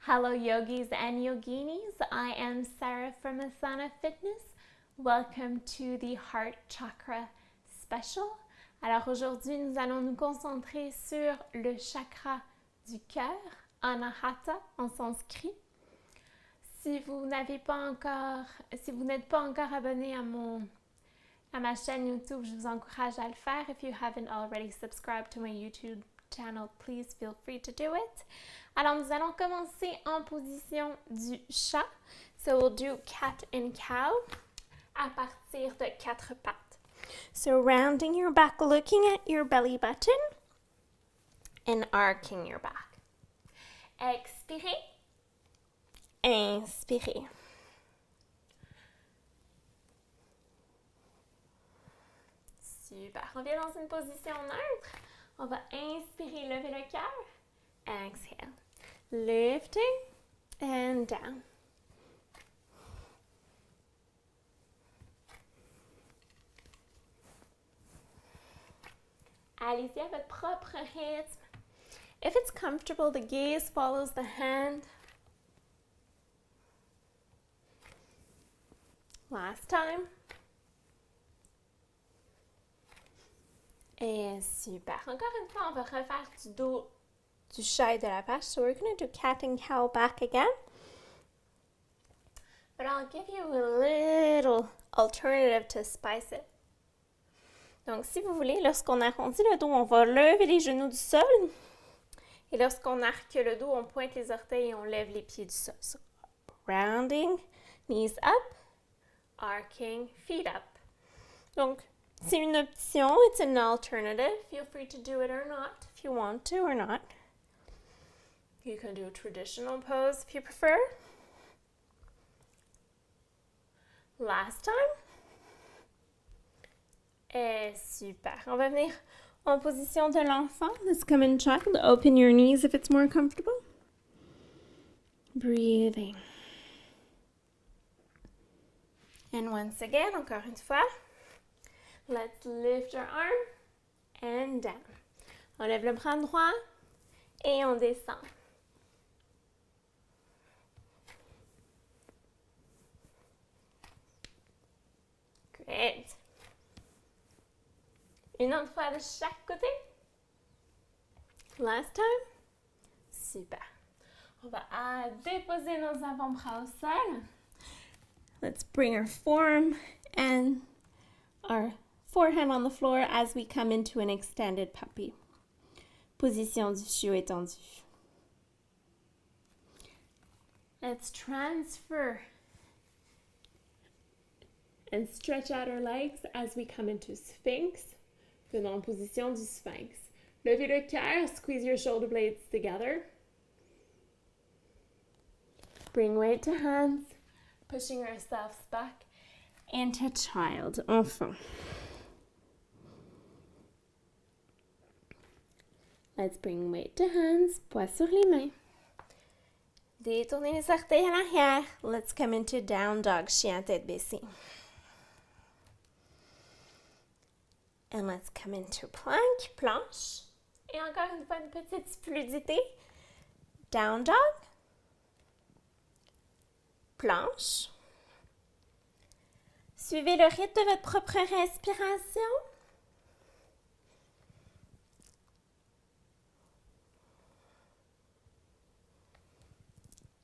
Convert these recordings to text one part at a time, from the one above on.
Hello yogis and yoginis, I am Sarah from Asana Fitness. Welcome to the Heart Chakra Special. Alors aujourd'hui, nous allons nous concentrer sur le chakra du cœur, Anahata en sanskrit. Si vous n'êtes pas encore abonné à ma chaîne YouTube, je vous encourage à le faire. If you haven't already subscribed to my YouTube channel, please feel free to do it. Alors, nous allons commencer en position du chat. So, we'll do cat and cow à partir de 4 pattes. So, rounding your back, looking at your belly button and arcing your back. Expirez. Inspirez. Super. On vient dans une position neutre. On va inspirer, lever le cœur. Exhale. Lifting and down. Allez-y à votre propre rythme. If it's comfortable, the gaze follows the hand. Last time. Et super. Encore une fois, on va refaire du dos du chat et de la vache. So we're going to do cat and cow back again. But I'll give you a little alternative to spice it. Donc, si vous voulez, lorsqu'on arrondit le dos, on va lever les genoux du sol. Et lorsqu'on arque le dos, on pointe les orteils et on lève les pieds du sol. So, rounding, knees up, arcing, feet up. Donc, c'est une option. It's an alternative. Feel free to do it or not if you want to or not. You can do a traditional pose if you prefer. Last time. Et super. On va venir en position de l'enfant. Let's come in child. Open your knees if it's more comfortable. Breathing. And once again, encore une fois. Let's lift your arm and down. On lève le bras droit et on descend. Great. Une autre fois de chaque côté. Last time. Super. On va déposer nos avant-bras au sol. Let's bring our forearm and our forehand on the floor as we come into an extended puppy. Position du chiot étendu. Let's transfer and stretch out our legs as we come into Sphinx. Venons en position du Sphinx. Levez le cœur, squeeze your shoulder blades together. Bring weight to hands, pushing ourselves back into child, enfant. Let's bring weight to hands, poids sur les mains. Détournez les orteils à l'arrière. Let's come into down dog, chien tête baissée. And let's come into plank, planche. Et encore une fois, une petite fluidité. Down dog. Planche. Suivez le rythme de votre propre respiration.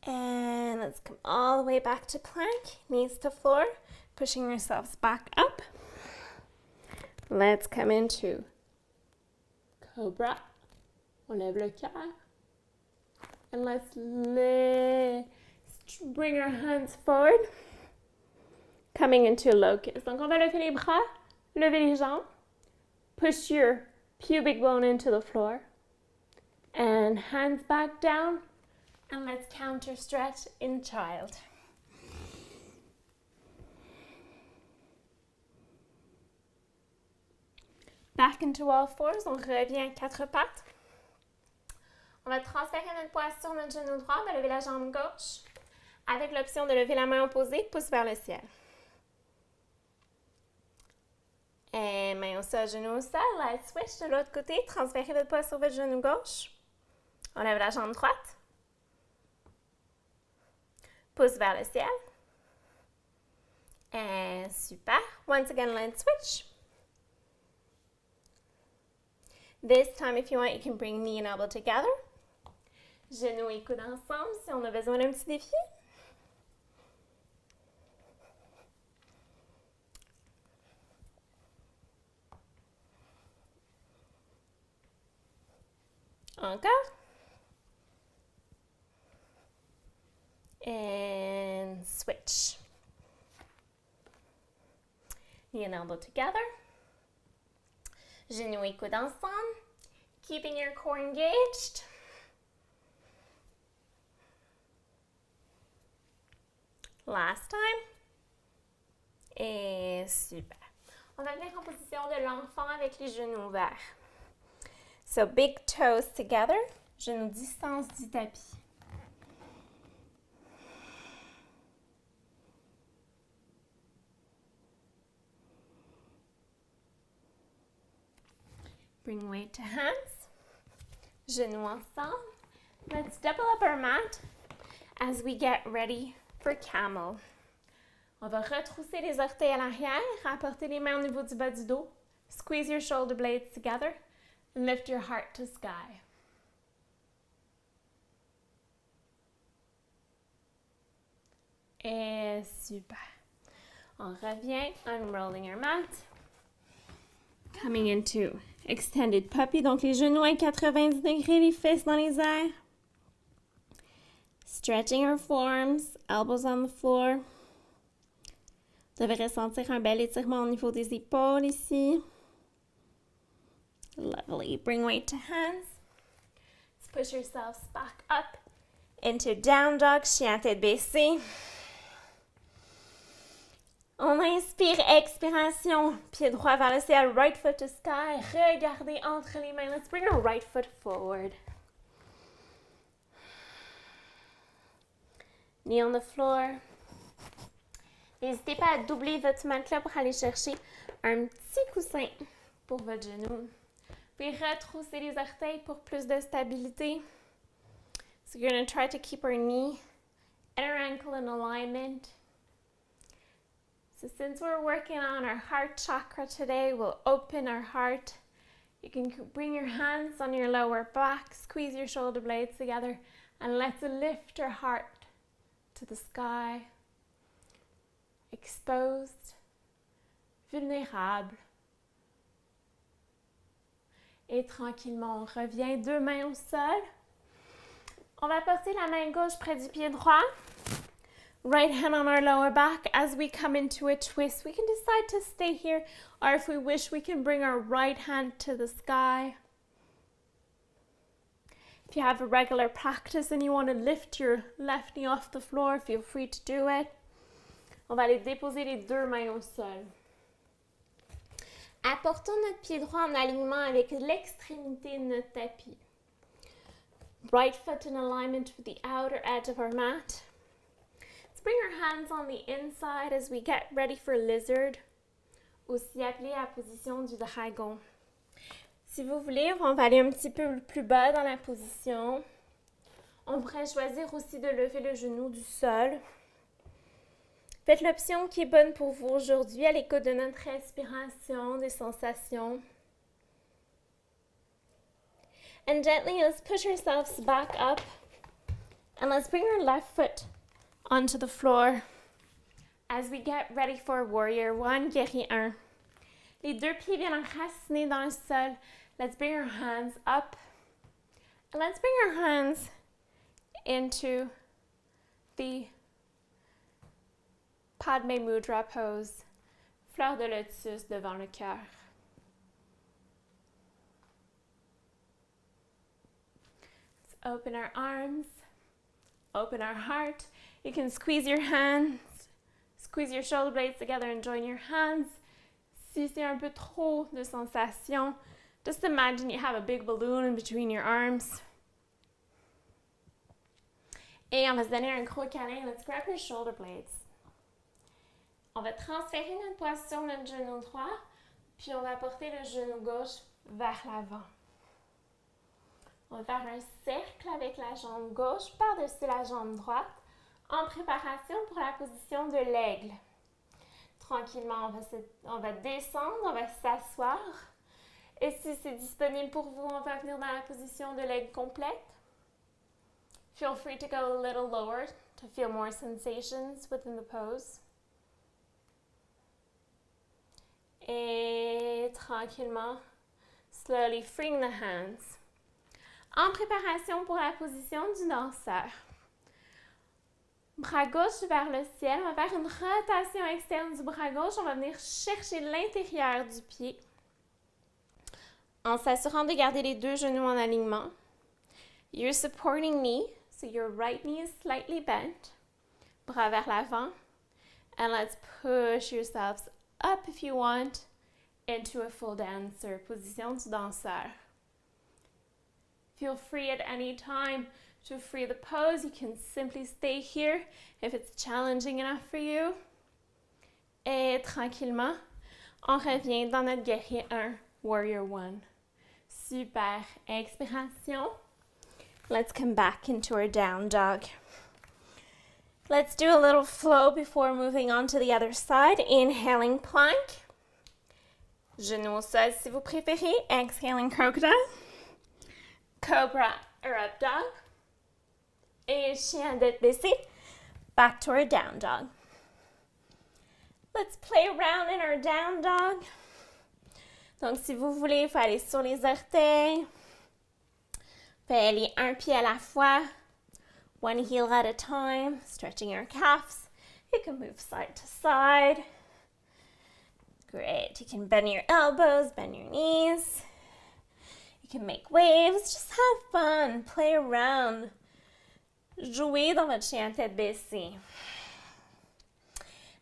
And let's come all the way back to plank, knees to floor, pushing yourselves back up. Let's come into cobra. On lève le cœur. And let's bring our hands forward. Coming into locust. Donc, on va lever les bras, lever les jambes. Push your pubic bone into the floor. And hands back down. And let's counter stretch in child. Back into all fours. On revient à 4 pattes. On va transférer notre poids sur notre genou droit. On va lever la jambe gauche. Avec l'option de lever la main opposée, pouce vers le ciel. Et main au sol, genou au sol. Let's switch de l'autre côté. Transférez votre poids sur votre genou gauche. On lève la jambe droite. Pouce vers le ciel. And super. Once again, let's switch. This time, if you want, you can bring knee and elbow together. Genoux et coudes ensemble si on a besoin d'un petit défi. Encore. And switch. Knee and elbow together. Genoux et coudes ensemble. Keeping your core engaged. Last time. Et super. On va venir en position de l'enfant avec les genoux ouverts. So big toes together. Genoux distance du tapis. Bring weight to hands. Genoux ensemble. Let's double up our mat as we get ready for camel. On va retrousser les orteils à l'arrière, rapporter les mains au niveau du bas du dos. Squeeze your shoulder blades together and lift your heart to sky. Et super. On revient, unrolling your mat. Coming into extended puppy, donc les genoux à 90 degrés, les fesses dans les airs. Stretching our forearms, elbows on the floor. Vous devez ressentir un bel étirement au niveau des épaules ici. Lovely. Bring weight to hands. Let's push yourselves back up into down dog, chien à tête baissée. On inspire, expiration, pied droit vers le ciel, right foot to sky. Regardez entre les mains. Let's bring our right foot forward. Knee on the floor. N'hésitez pas à doubler votre matelas pour aller chercher un petit coussin pour votre genou. Puis retrousser les orteils pour plus de stabilité. So you're going to try to keep our knee and our ankle in alignment. So since we're working on our heart chakra today, we'll open our heart. You can bring your hands on your lower back, squeeze your shoulder blades together, and let's lift our heart to the sky. Exposed, vulnérable. Et tranquillement, on revient, deux mains au sol. On va porter la main gauche près du pied droit. Right hand on our lower back as we come into a twist. We can decide to stay here, or if we wish, we can bring our right hand to the sky. If you have a regular practice and you want to lift your left knee off the floor, feel free to do it. On va aller déposer les deux mains au sol. Apportons notre pied droit en alignement avec l'extrémité de notre tapis. Right foot in alignment with the outer edge of our mat. Let's bring our hands on the inside as we get ready for lizard, aussi appelé à la position du dragon. Si vous voulez, on va aller un petit peu plus bas dans la position. On pourrait choisir aussi de lever le genou du sol. Faites l'option qui est bonne pour vous aujourd'hui à l'écoute de notre respiration, des sensations. And gently, let's push ourselves back up. And let's bring our left foot onto the floor as we get ready for warrior one, guerrier 1. Les deux pieds viennent enraciner dans le sol. Let's bring our hands up. And let's bring our hands into the Padme Mudra pose, fleur de lotus devant le cœur. Let's open our arms, open our heart. You can squeeze your hands, squeeze your shoulder blades together and join your hands. Si c'est un peu trop de sensation, just imagine you have a big balloon in between your arms. Et on va se donner un gros câlin. Let's grab your shoulder blades. On va transférer notre poids sur notre genou droit, puis on va porter le genou gauche vers l'avant. On va faire un cercle avec la jambe gauche par-dessus la jambe droite En préparation pour la position de l'aigle. Tranquillement, on va descendre, on va s'asseoir. Et si c'est disponible pour vous, on va venir dans la position de l'aigle complète. Feel free to go a little lower to feel more sensations within the pose. Et tranquillement, slowly freeing the hands. En préparation pour la position du danseur. Bras gauche vers le ciel. On va faire une rotation externe du bras gauche. On va venir chercher l'intérieur du pied. En s'assurant de garder les deux genoux en alignement. Your supporting knee, so your right knee is slightly bent. Bras vers l'avant. And let's push yourselves up if you want into a full dancer, position du danseur. Feel free at any time to free the pose. You can simply stay here if it's challenging enough for you. Et tranquillement, on revient dans notre guerrier 1, warrior 1. Super. Expiration. Let's come back into our down dog. Let's do a little flow before moving on to the other side. Inhaling plank. Genoux au sol si vous préférez. Exhaling crocodile. Cobra or up dog. Et chien tête baissée. Back to our down dog. Let's play around in our down dog. Donc, si vous voulez, il faut aller sur les orteils. Vous pouvez aller un pied à la fois. One heel at a time. Stretching your calves. You can move side to side. Great. You can bend your elbows, bend your knees. You can make waves. Just have fun. Play around. Jouez dans votre chien tête baissée.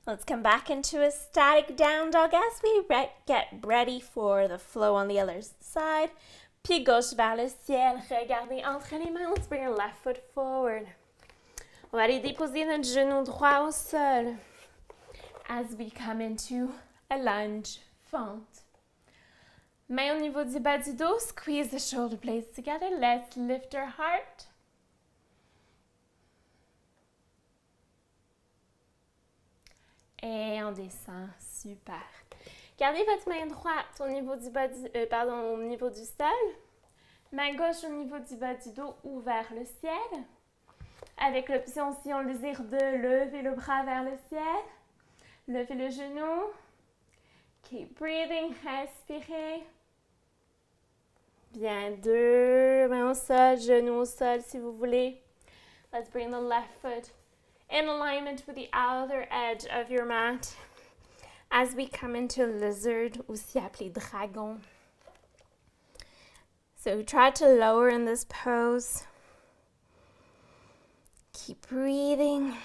Let's come back into a static down dog as we get ready for the flow on the other side. Pied gauche vers le ciel. Regardez entre les mains. Let's bring your left foot forward. On va aller déposer notre genou droit au sol as we come into a lunge, fente. Main au niveau du bas du dos. Squeeze the shoulder blades together. Let's lift our heart. Et on descend. Super. Gardez votre main droite au niveau du au niveau du sol. Main gauche au niveau du bas du dos ou vers le ciel. Avec l'option, si on le désire, de lever le bras vers le ciel. Levez le genou. Keep breathing. Respirez. Bien, deux mains au sol, genoux au sol si vous voulez. Let's bring the left foot in alignment with the outer edge of your mat as we come into lizard, aussi appelé dragon. So try to lower in this pose. Keep breathing.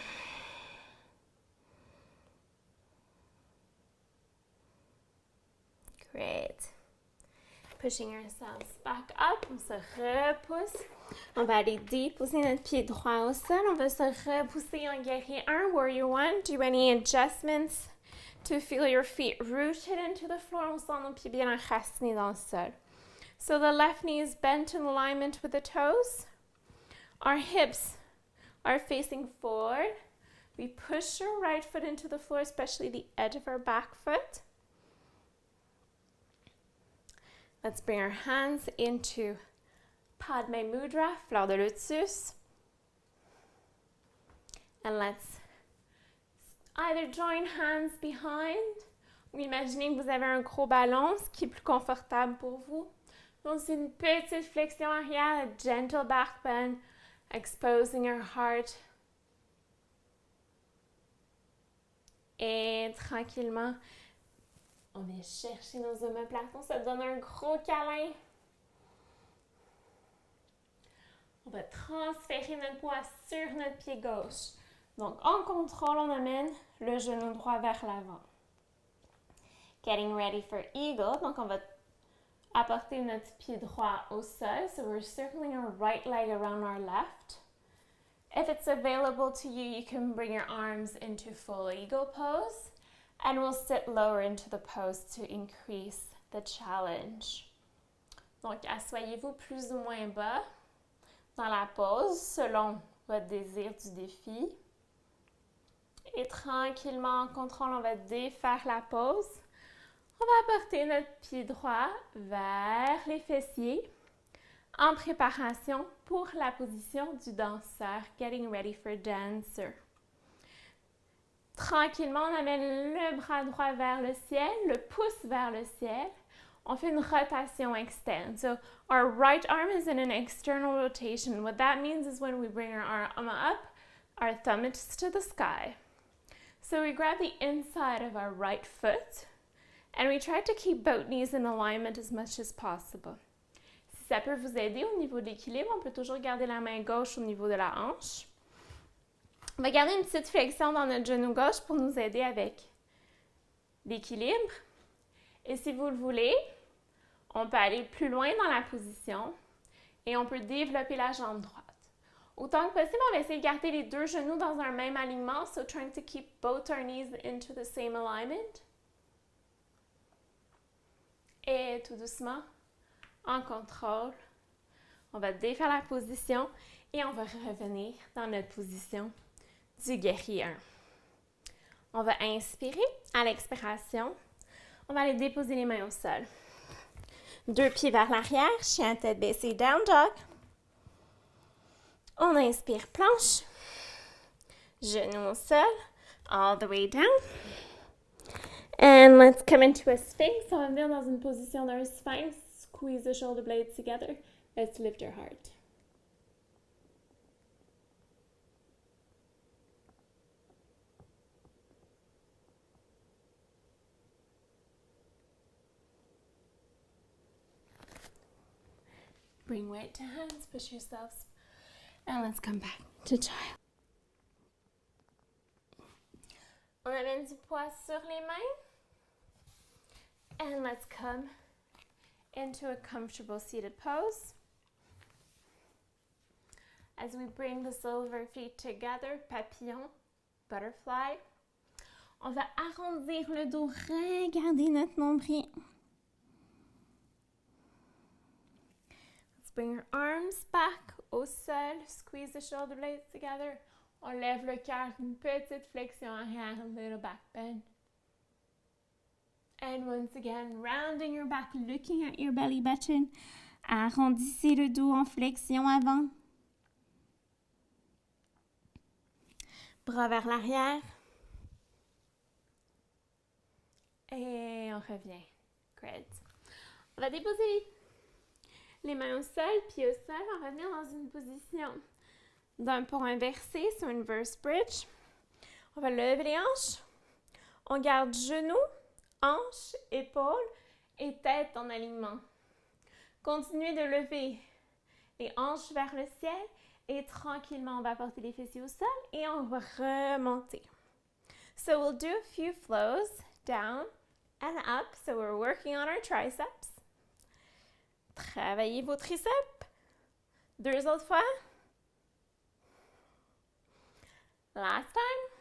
Great. Pushing ourselves back up. On se repousse. On va aller déposer notre pied droit au sol. On va se repousser en guerrier 1, warrior 1. Do any adjustments to feel your feet rooted into the floor. On sent nos pieds bien enracinés dans le sol. So the left knee is bent in alignment with the toes. Our hips are facing forward. We push our right foot into the floor, especially the edge of our back foot. Let's bring our hands into Padme Mudra, fleur de lotus. And let's either join hands behind, ou imaginez que vous avez un gros ballon, ce qui est plus confortable pour vous. Donc, c'est une petite flexion arrière, a gentle back bend, exposing our heart. Et tranquillement, on vient chercher nos omoplates. On se donne un gros câlin. On va transférer notre poids sur notre pied gauche. Donc, en contrôle, on amène le genou droit vers l'avant. Getting ready for eagle. Donc, on va apporter notre pied droit au sol. So, we're circling our right leg around our left. If it's available to you, you can bring your arms into full eagle pose. And we'll sit lower into the pose to increase the challenge. Donc, asseyez-vous plus ou moins bas dans la pose selon votre désir du défi. Et tranquillement, en contrôle, on va défaire la pose. On va porter notre pied droit vers les fessiers en préparation pour la position du danseur. Getting ready for dancer. Tranquillement, on amène le bras droit vers le ciel, le pouce vers le ciel. On fait une rotation externe. So our right arm is in an external rotation. What that means is when we bring our arm up, our thumb is to the sky. So we grab the inside of our right foot and we try to keep both knees in alignment as much as possible. Si ça peut vous aider au niveau de l'équilibre, on peut toujours garder la main gauche au niveau de la hanche. On va garder une petite flexion dans notre genou gauche pour nous aider avec l'équilibre. Et si vous le voulez, on peut aller plus loin dans la position et on peut développer la jambe droite. Autant que possible, on va essayer de garder les deux genoux dans un même alignement. So trying to keep both our knees into the same alignment. Et tout doucement, en contrôle, on va défaire la position et on va revenir dans notre position du guerrier 1. On va inspirer. À l'expiration, on va aller déposer les mains au sol. Deux pieds vers l'arrière, chien tête baissée, down dog. On inspire, planche. Genoux au sol, all the way down. And let's come into a sphinx. On va venir dans une position d'un sphinx. Squeeze the shoulder blades together. Let's lift our heart. Bring weight to hands, push yourselves. And let's come back to child. On amène du poids sur les mains. And let's come into a comfortable seated pose. As we bring the soles of our feet together, papillon, butterfly. On va arrondir le dos, regarder notre nombril. Let's bring our arms back au sol, squeeze the shoulder blades together. On lève le cœur, une petite flexion arrière, a little back bend. And once again, rounding your back, looking at your belly button. Arrondissez le dos en flexion avant. Bras vers l'arrière. Et on revient. Great. On va déposer les mains au sol, pieds au sol. On va revenir dans une position d'un pont inversé, sur une inverse bridge. On va lever les hanches. On garde genoux, hanches, épaules et tête en alignement. Continuez de lever les hanches vers le ciel et tranquillement, on va porter les fessiers au sol et on va remonter. So we'll do a few flows down and up. So we're working on our triceps. Travaillez vos triceps. Deux autres fois. Last time.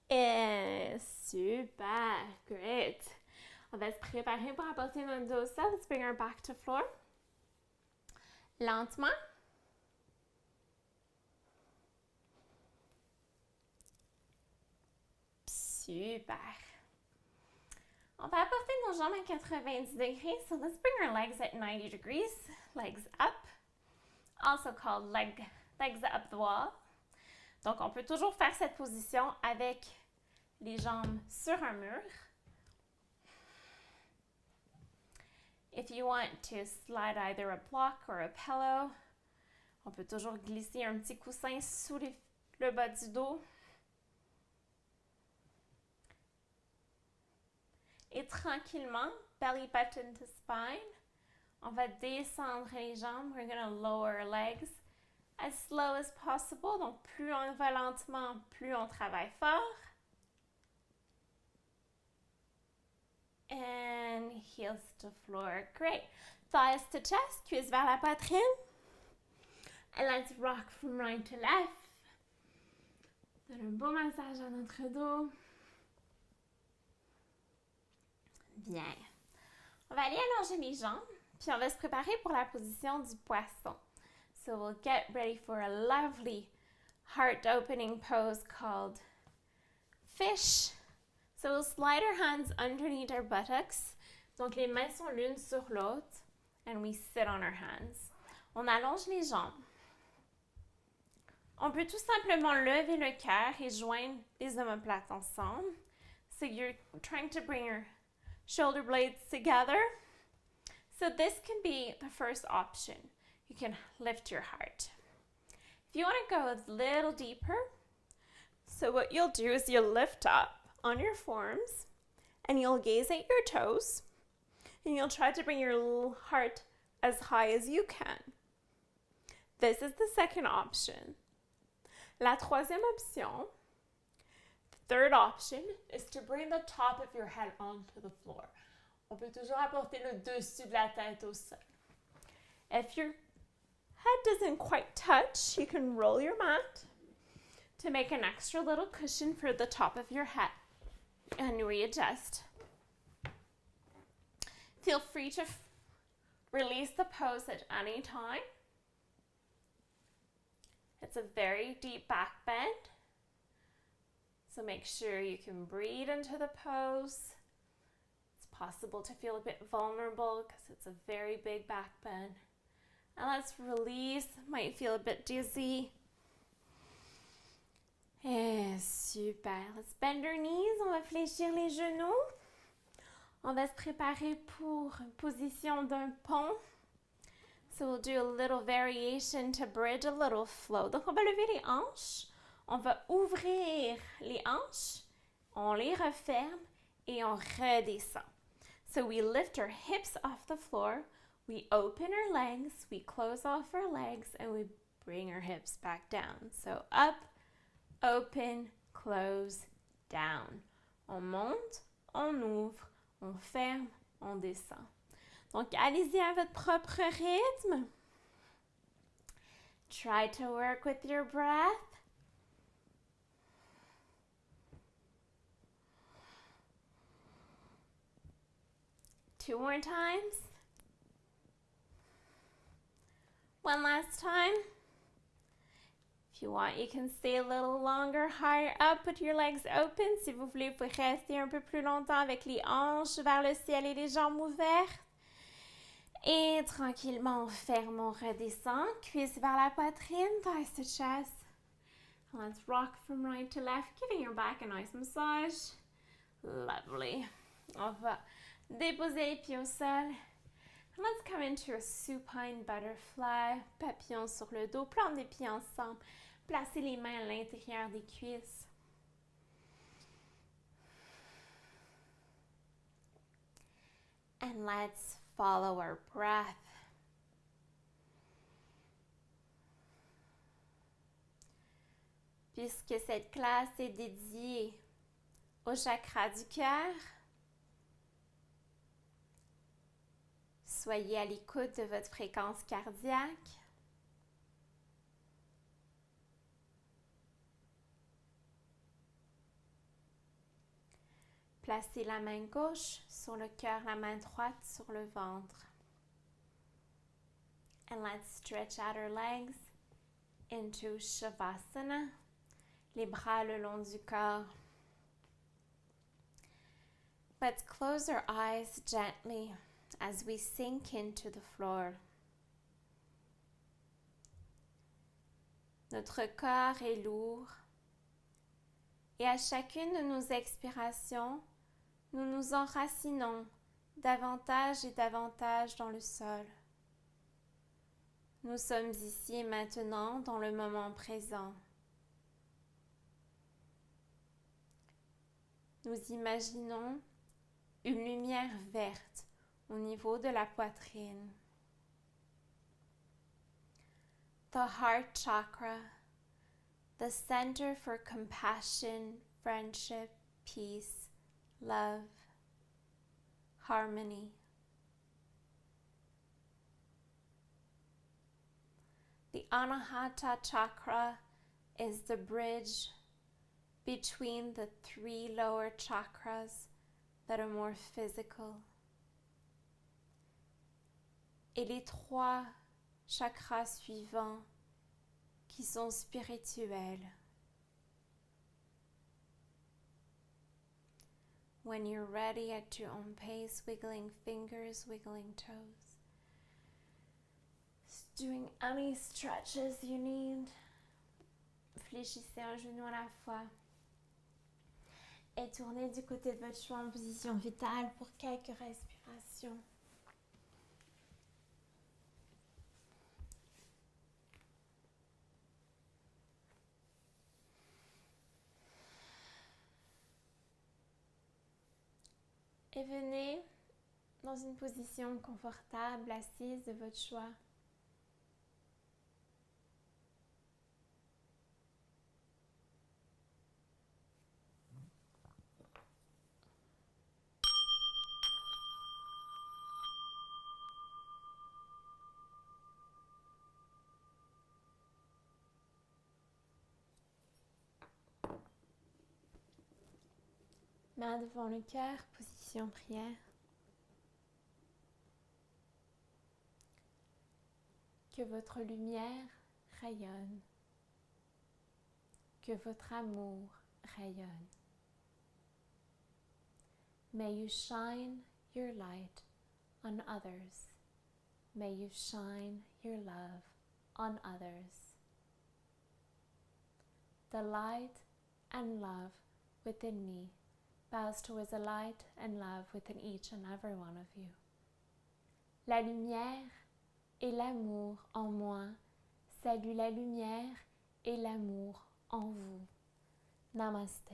Et super, great. On va se préparer pour apporter notre dos au sol. Let's bring our back to floor. Lentement. Super. On va apporter nos jambes à 90 degrés. So let's bring our legs at 90 degrees. Legs up. Also called legs up the wall. Donc, on peut toujours faire cette position avec les jambes sur un mur. If you want to slide either a block or a pillow, on peut toujours glisser un petit coussin sous le bas du dos. Et tranquillement, belly button to spine, on va descendre les jambes. We're going to lower our legs as slow as possible. Donc, plus on va lentement, plus on travaille fort. And heels to floor. Great. Thighs to chest, cuisses vers la poitrine. And let's rock from right to left. Donne un beau massage à notre dos. Bien. On va aller allonger les jambes, puis on va se préparer pour la position du poisson. So we'll get ready for a lovely heart-opening pose called fish. So we'll slide our hands underneath our buttocks. Donc les mains sont l'une sur l'autre. And we sit on our hands. On allonge les jambes. On peut tout simplement lever le cœur et joindre les omoplates ensemble. So you're trying to bring your shoulder blades together. So this can be the first option. You can lift your heart. If you want to go a little deeper, so what you'll do is you'll lift up on your forearms and you'll gaze at your toes and you'll try to bring your heart as high as you can. This is the second option. La troisième option, the third option, is to bring the top of your head onto the floor. On peut toujours apporter le dessus de la tête au sol. If your head doesn't quite touch, you can roll your mat to make an extra little cushion for the top of your head and readjust. Feel free to release the pose at any time. It's a very deep back bend, so make sure you can breathe into the pose. It's possible to feel a bit vulnerable because it's a very big back bend. And let's release, might feel a bit dizzy. Et super, let's bend our knees, on va fléchir les genoux. On va se préparer pour une position d'un pont. So we'll do a little variation to bridge a little flow. Donc on va lever les hanches, on va ouvrir les hanches, on les referme et on redescend. So we lift our hips off the floor, we open our legs, we close off our legs, and we bring our hips back down. So up, open, close, down. On monte, on ouvre, on ferme, on descend. Donc, allez-y à votre propre rythme. Try to work with your breath. Two more times. One last time. If you want, you can stay a little longer, higher up, put your legs open. Si vous voulez, vous pouvez rester un peu plus longtemps avec les hanches vers le ciel et les jambes ouvertes. Et tranquillement, on ferme, on redescend. Cuisse vers la poitrine, thighs to chest. Let's rock from right to left, giving your back a nice massage. Lovely. On va déposer les pieds au sol. Let's come into a supine butterfly. Papillon sur le dos, plante des pieds ensemble. Placez les mains à l'intérieur des cuisses. And let's follow our breath. Puisque cette classe est dédiée au chakra du cœur, soyez à l'écoute de votre fréquence cardiaque. Placez la main gauche sur le cœur, la main droite sur le ventre. And let's stretch out our legs into Shavasana, les bras le long du corps. Let's close our eyes gently as we sink into the floor. Notre corps est lourd et à chacune de nos expirations, nous nous enracinons davantage et davantage dans le sol. Nous sommes ici et maintenant dans le moment présent. Nous imaginons une lumière verte au niveau de la poitrine. The heart chakra, the center for compassion, friendship, peace, love, harmony. The Anahata chakra is the bridge between the three lower chakras that are more physical. Et les trois chakras suivants qui sont spirituels. When you're ready, at your own pace, wiggling fingers, wiggling toes. Just doing any stretches you need. Fléchissez un genou à la fois. Et tournez du côté de votre choix en position vitale pour quelques respirations. Et venez dans une position confortable, assise de votre choix. Main devant le cœur, position prière. Que votre lumière rayonne. Que votre amour rayonne. May you shine your light on others. May you shine your love on others. The light and love within me bows towards the light and love within each and every one of you. La lumière et l'amour en moi salue la lumière et l'amour en vous. Namaste.